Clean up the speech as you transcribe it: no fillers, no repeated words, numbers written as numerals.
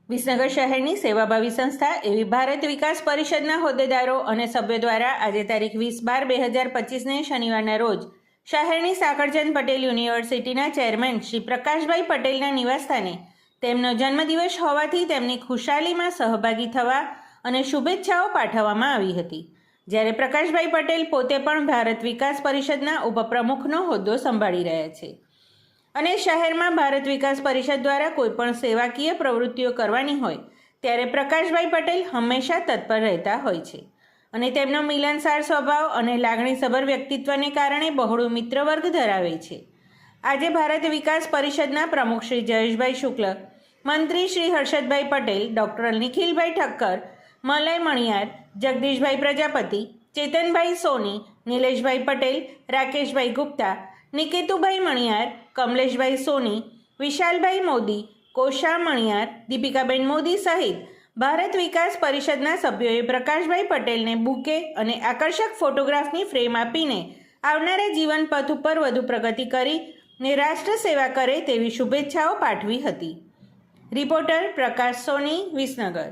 વિસનગર શહેરની સેવાભાવી સંસ્થા એવી ભારત વિકાસ પરિષદના હોદ્દેદારો અને સભ્યો દ્વારા આજે તારીખ 20/12/2025ને શનિવારના રોજ શહેરની સાકરચંદ પટેલ યુનિવર્સિટીના ચેરમેન શ્રી પ્રકાશભાઈ પટેલના નિવાસસ્થાને તેમનો જન્મદિવસ હોવાથી તેમની ખુશાલીમાં સહભાગી થવા અને શુભેચ્છાઓ પાઠવવામાં આવી હતી। જ્યારે પ્રકાશભાઈ પટેલ પોતે પણ ભારત વિકાસ પરિષદના ઉપપ્રમુખનો હોદ્દો સંભાળી રહ્યા છે અને શહેરમાં ભારત વિકાસ પરિષદ દ્વારા કોઈપણ સેવાકીય પ્રવૃત્તિઓ કરવાની હોય ત્યારે પ્રકાશભાઈ પટેલ હંમેશા તત્પર રહેતા હોય છે અને તેમનો મિલનસાર સ્વભાવ અને લાગણીસભર વ્યક્તિત્વને કારણે બહોળું મિત્રવર્ગ ધરાવે છે। આજે ભારત વિકાસ પરિષદના પ્રમુખ શ્રી જયેશભાઈ શુક્લ, મંત્રી શ્રી હર્ષદભાઈ પટેલ, ડૉક્ટર નિખિલભાઈ ઠક્કર, મલય મણિયાર, જગદીશભાઈ પ્રજાપતિ, ચેતનભાઈ સોની, નિલેશભાઈ પટેલ, રાકેશભાઈ ગુપ્તા, નિકેતુભાઈ મણિયાર, કમલેશભાઈ સોની, વિશાલભાઈ મોદી, કોશા મણિયાર, દીપિકાબેન મોદી સહિત ભારત વિકાસ પરિષદના સભ્યોએ પ્રકાશભાઈ પટેલને બુકે અને આકર્ષક ફોટોગ્રાફની ફ્રેમ આપીને આવનારા જીવન પથ ઉપર વધુ પ્રગતિ કરી ને રાષ્ટ્ર સેવા કરે તેવી શુભેચ્છાઓ પાઠવી હતી। રિપોર્ટર પ્રકાશ સોની, વિસનગર।